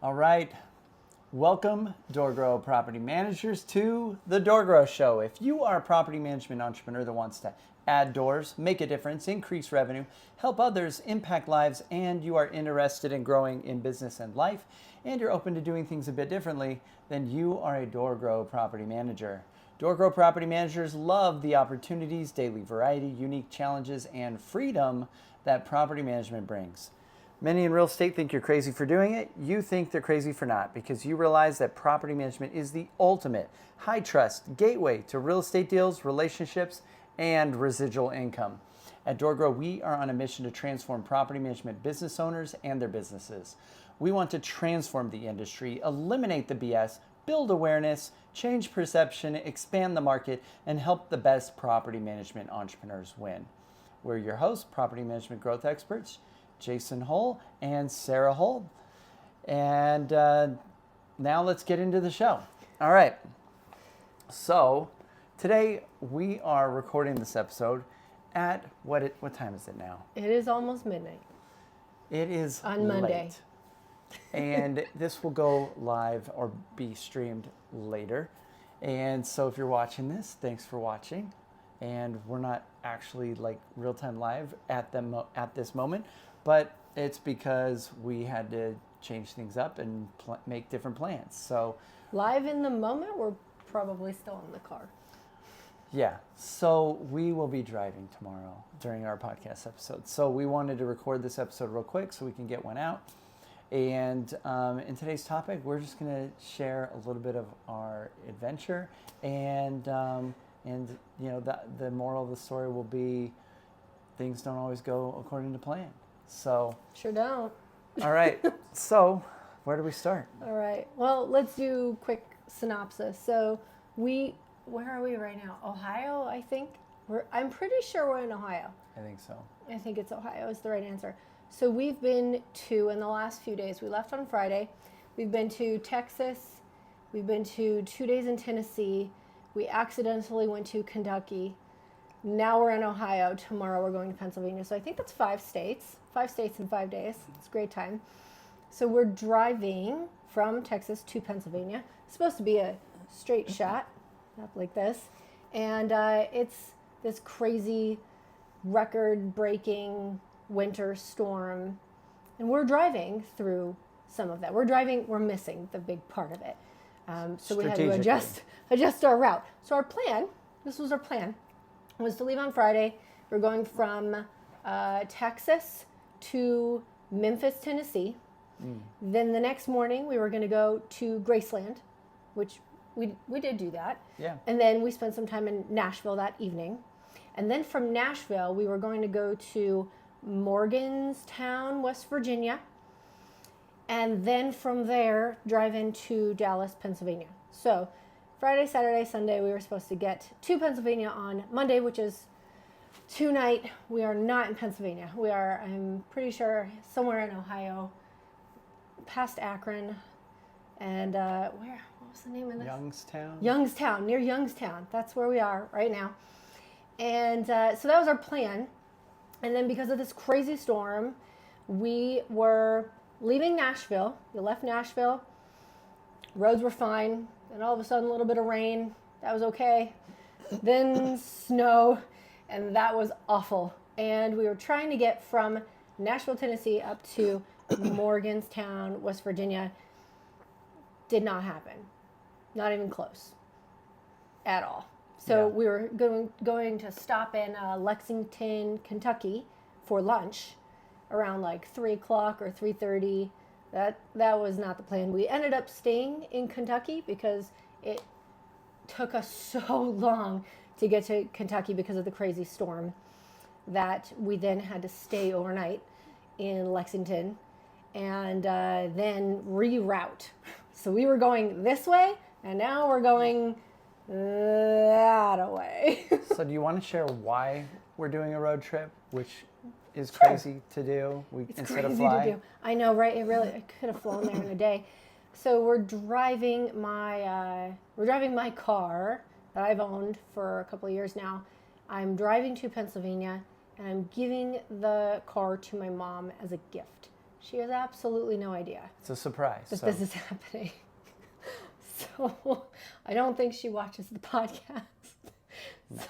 All right. Welcome, DoorGrow property managers, to the DoorGrow Show. If you are a property management entrepreneur that wants to add doors, make a difference, increase revenue, help others, impact lives, and you are interested in growing in business and life, and you're open to doing things a bit differently, then you are a DoorGrow property manager. DoorGrow property managers love the opportunities, daily variety, unique challenges, and freedom that property management brings. Many in real estate think you're crazy for doing it. You think they're crazy for not, because you realize that property management is the ultimate high trust gateway to real estate deals, relationships, and residual income. At DoorGrow, we are on a mission to transform property management business owners and their businesses. We want to transform the industry, eliminate the BS, build awareness, change perception, expand the market, and help the best property management entrepreneurs win. We're your hosts, property management growth experts, Jason Hull and Sarah Hull. And now let's get into the show. All right. So today we are recording this episode at what time is it now? It is almost midnight. It is on Monday. Late. And this will go live or be streamed later. And so if you're watching this, thanks for watching. And we're not actually like real-time live at this moment, but it's because we had to change things up and make different plans. So live in the moment, we're probably still in the car. Yeah, so we will be driving tomorrow during our podcast episode. So we wanted to record this episode real quick so we can get one out. And in today's topic, we're just going to share a little bit of our adventure, and you know, the moral of the story will be things don't always go according to plan. So sure don't. All right. So where do we start? All right. Well, let's do quick synopsis. So where are we right now? Ohio, I think. I'm pretty sure we're in Ohio. I think so. I think it's Ohio is the right answer. So we've been to, in the last few days, we left on Friday. We've been to Texas. We've been to 2 days in Tennessee. We accidentally went to Kentucky. Now we're in Ohio. Tomorrow we're going to Pennsylvania. So I think that's 5 states. 5 states in 5 days. It's a great time. So we're driving from Texas to Pennsylvania. It's supposed to be a straight shot, up like this. And it's this crazy record-breaking winter storm. And we're driving through some of that. We're missing the big part of it. So we had to adjust our route. So our plan, this was our plan, was to leave on Friday. We're going from Texas to Memphis, Tennessee. Then the next morning we were going to go to Graceland, which we did do that. Yeah. And then we spent some time in Nashville that evening. And then from Nashville we were going to go to Morgantown, West Virginia. And then from there, drive into Dallas, Pennsylvania. So Friday, Saturday, Sunday, we were supposed to get to Pennsylvania on Monday, which is tonight. We are not in Pennsylvania. We are, I'm pretty sure, somewhere in Ohio, past Akron. And what was the name of this? Youngstown, near Youngstown. That's where we are right now. And so that was our plan. And then because of this crazy storm, we were leaving Nashville. We left Nashville. Roads were fine. And all of a sudden, a little bit of rain. That was okay. Then snow. And that was awful. And we were trying to get from Nashville, Tennessee up to Morgantown, West Virginia. Did not happen. Not even close. At all. So we were going to stop in Lexington, Kentucky for lunch around like 3 o'clock or 3:30. That was not the plan. We ended up staying in Kentucky because it took us so long to get to Kentucky because of the crazy storm that we then had to stay overnight in Lexington and then reroute. So we were going this way and now we're going that way. So do you want to share why we're doing a road trip, which is crazy to do instead of fly? To do. I know, right? I could have flown there in a day. So we're driving my car that I've owned for a couple of years now. I'm driving to Pennsylvania and I'm giving the car to my mom as a gift. She has absolutely no idea It's a surprise. that So this is happening. So I don't think she watches the podcast.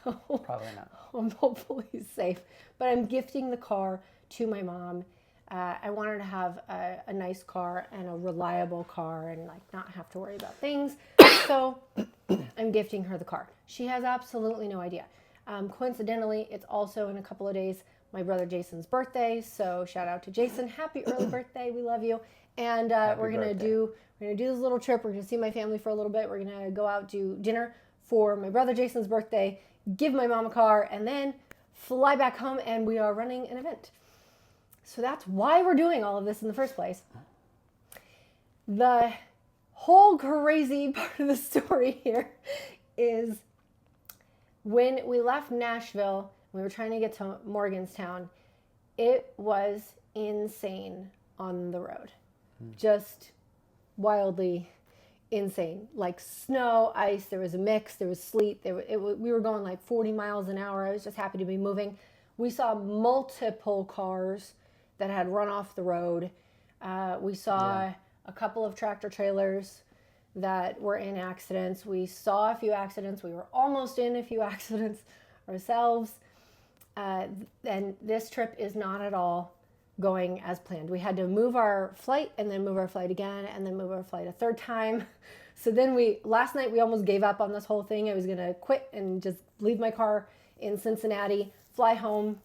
So probably not. I'm hopefully safe. But I'm gifting the car to my mom. I want her to have a nice car and a reliable car and like not have to worry about things. So I'm gifting her the car. She has absolutely no idea. Coincidentally, it's also in a couple of days my brother Jason's birthday. So shout out to Jason. Happy early birthday. We love you. And we're gonna do this little trip. We're gonna see my family for a little bit. We're gonna go out to dinner for my brother Jason's birthday, give my mom a car, and then fly back home, and we are running an event. So that's why we're doing all of this in the first place. The whole crazy part of the story here is when we left Nashville, we were trying to get to Morgantown, it was insane on the road. Just wildly insane. Like snow, ice, there was a mix, there was sleet. We were going like 40 miles an hour. I was just happy to be moving. We saw multiple cars that had run off the road. We saw a couple of tractor trailers that were in accidents. We saw a few accidents. We were almost in a few accidents ourselves. And this trip is not at all going as planned. We had to move our flight and then move our flight again and then move our flight a third time. So then last night we almost gave up on this whole thing. I was gonna quit and just leave my car in Cincinnati, fly home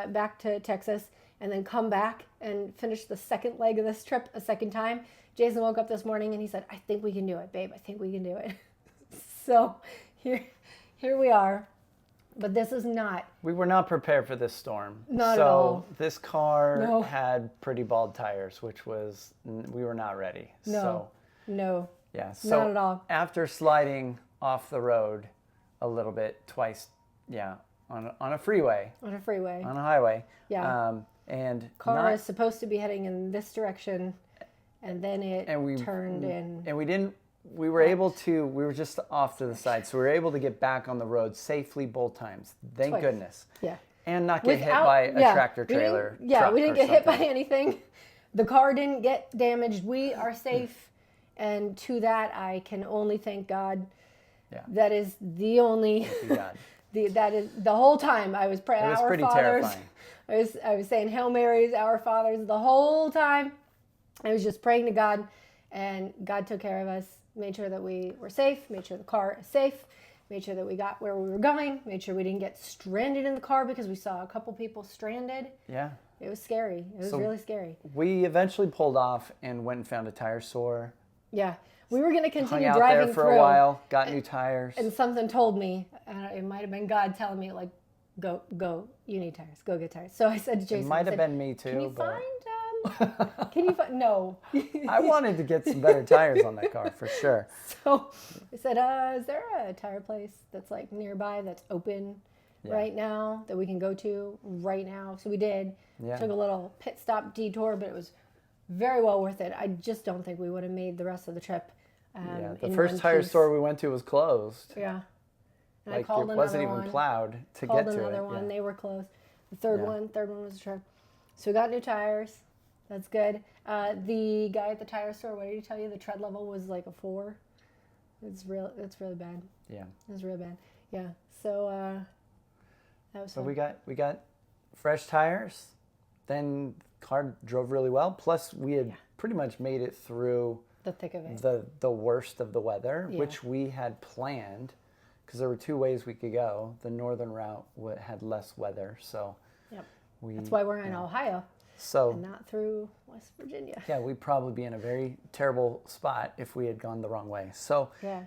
back to Texas, and then come back and finish the second leg of this trip a second time. Jason woke up this morning and he said, I think we can do it, babe. I think we can do it. So here we are. But this is not. We were not prepared for this storm. Not at all. So this car had pretty bald tires, which was, we were not ready. No. Yeah. So not at all. After sliding off the road a little bit, twice, on a freeway. On a freeway. On a highway. Yeah. And car is supposed to be heading in this direction, and then it turned in. And we were just off to the side, so we were able to get back on the road safely both times. Thank goodness. Yeah. And not get hit by a tractor trailer. We didn't get hit by anything. The car didn't get damaged. We are safe. And to that, I can only thank God. Yeah. That is the only. Thank you, God. That is the whole time I was praying. It was Our pretty Fathers. terrifying. I was saying Hail Marys, Our Fathers the whole time. I was just praying to God, and God took care of us. Made sure that we were safe, made sure the car is safe, made sure that we got where we were going, made sure we didn't get stranded in the car because we saw a couple people stranded. Yeah. It was scary. It was really scary. We eventually pulled off and went and found a tire store. Yeah. We were going to continue hung out driving there for through, a while, got new tires. And something told me, it might have been God telling me, like, go, you need tires, go get tires. So I said to Jason, it might have been me too. Can you find, no. I wanted to get some better tires on that car for sure. So I said, is there a tire place that's like nearby that's open right now that we can go to right now? So we did. Yeah. Took a little pit stop detour, but it was very well worth it. I just don't think we would have made the rest of the trip. The first tire store we went to was closed. Yeah. And like I called it wasn't another even one. plowed to Called get to another it. one. Yeah. They were closed. The third one was a trip. So we got new tires. That's good. The guy at the tire store, what did he tell you? The tread level was like a 4. It's really bad. Yeah. It's real bad. Yeah. So that was So fun. we got fresh tires. Then car drove really well. Plus we had pretty much made it through The thick of it. the worst of the weather, Yeah. which we had planned because there were 2 ways we could go. The northern route had less weather, so That's why we're in Ohio So and not through West Virginia. yeah, we'd probably be in a very terrible spot if we had gone the wrong way. So Yeah.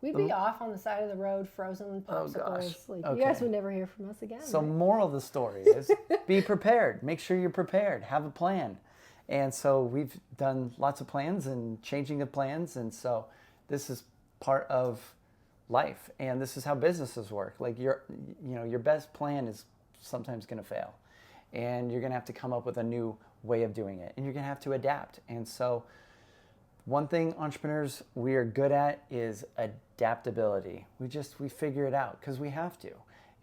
We'd be off on the side of the road, frozen popsicles. gosh. Like, Okay. you guys would never hear from us again. So right? moral of the story is be prepared. Make sure you're prepared. Have a plan. And so we've done lots of plans and changing the plans. And so this is part of life. And this is how businesses work. Like your best plan is sometimes going to fail. And you're going to have to come up with a new way of doing it. And you're going to have to adapt. And so one thing entrepreneurs we are good at is adaptability. We figure it out because we have to,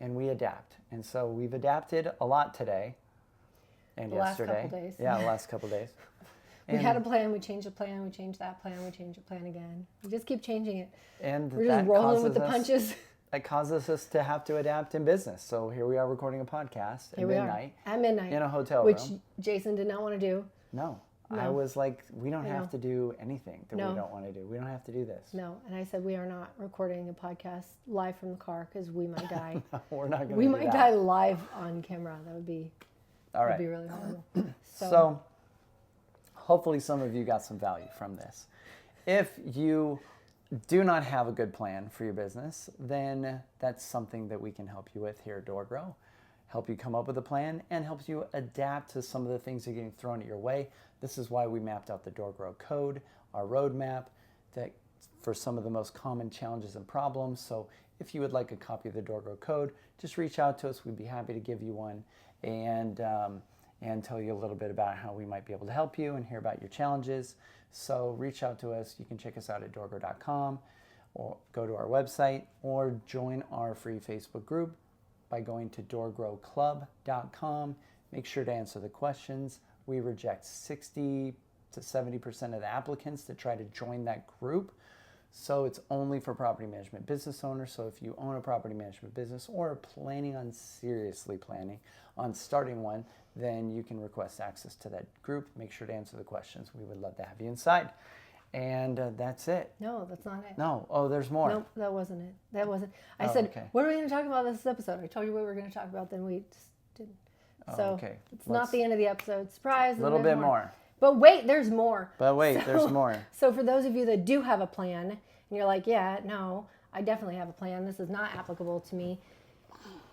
and we adapt. And so we've adapted a lot today. And The last yesterday. couple days. Yeah, the last couple days. We had a plan, we changed the plan, we changed that plan, we changed the plan again. We just keep changing it. And We're just rolling with the punches. That causes us to have to adapt in business. So here we are recording a podcast at midnight. At midnight. In a hotel room. Which Jason did not want to do. No. I was like, we don't have to do anything that we don't want to do. We don't have to do this. No. And I said, we are not recording a podcast live from the car because we might die. No, we're not going to We do might that. die live on camera. That would be, All right. That'd be really horrible. So hopefully some of you got some value from this. If you do not have a good plan for your business, then that's something that we can help you with here at DoorGrow. Help you come up with a plan and helps you adapt to some of the things that are getting thrown at your way. This is why we mapped out the DoorGrow code, our roadmap, that for some of the most common challenges and problems. So if you would like a copy of the DoorGrow code, just reach out to us. We'd be happy to give you one and tell you a little bit about how we might be able to help you and hear about your challenges. So reach out to us. You can check us out at doorgrow.com or go to our website or join our free Facebook group by going to doorgrowclub.com. Make sure to answer the questions. We reject 60 to 70% of the applicants that try to join that group. So it's only for property management business owners. So if you own a property management business or are seriously planning on starting one, then you can request access to that group. Make sure to answer the questions. We would love to have you inside. And that's it. No, that's not it. No. Oh, there's more. Nope, that wasn't it. That wasn't. I said, okay. What are we going to talk about this episode? I told you what we were going to talk about, then we just didn't. So okay. It's not the end of the episode. Surprise. A little bit more. But wait, there's more. There's more. So for those of you that do have a plan, and you're like, yeah, no, I definitely have a plan. This is not applicable to me.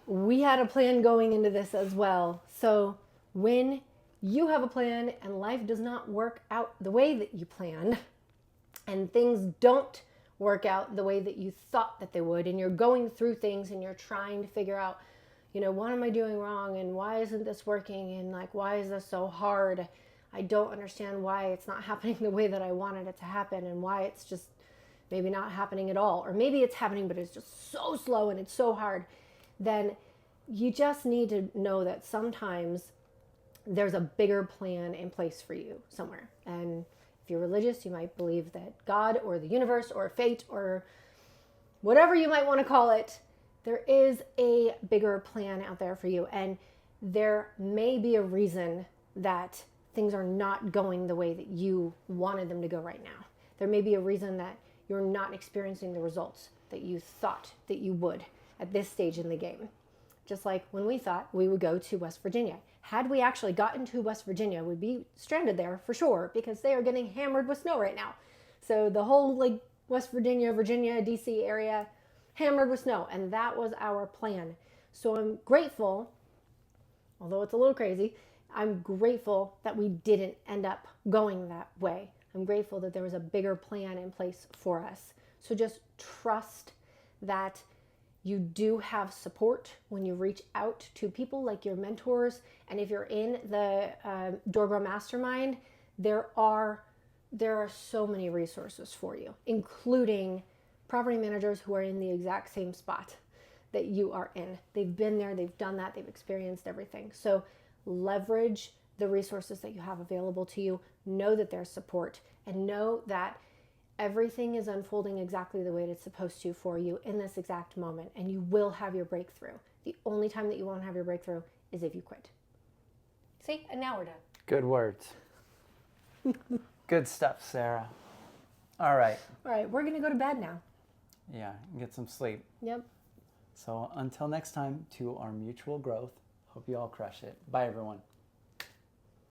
We had a plan going into this as well. So when you have a plan and life does not work out the way that you planned, and things don't work out the way that you thought that they would, and you're going through things and you're trying to figure out, what am I doing wrong, and why isn't this working, and like, why is this so hard? I don't understand why it's not happening the way that I wanted it to happen, and why it's just maybe not happening at all, or maybe it's happening but it's just so slow and it's so hard. Then you just need to know that sometimes there's a bigger plan in place for you somewhere. And if you're religious, you might believe that God or the universe or fate or whatever you might want to call it, there is a bigger plan out there for you. And there may be a reason that things are not going the way that you wanted them to go right now. There may be a reason that you're not experiencing the results that you thought that you would at this stage in the game. Just like when we thought we would go to West Virginia. Had we actually gotten to West Virginia, we'd be stranded there for sure because they are getting hammered with snow right now. So the whole West Virginia, DC area, hammered with snow. And that was our plan. So I'm grateful, although it's a little crazy, I'm grateful that we didn't end up going that way. I'm grateful that there was a bigger plan in place for us. So just trust that you do have support when you reach out to people like your mentors. And if you're in the DoorGrow Mastermind, there are so many resources for you, including property managers who are in the exact same spot that you are in. They've been there, they've done that, they've experienced everything. So leverage the resources that you have available to you. Know that there's support and know that everything is unfolding exactly the way it's supposed to for you in this exact moment, and you will have your breakthrough. The only time that you won't have your breakthrough is if you quit. See, and now we're done. Good words. Good stuff, Sarah. All right. All right, we're going to go to bed now. Yeah, and get some sleep. Yep. So until next time, to our mutual growth, hope you all crush it. Bye, everyone.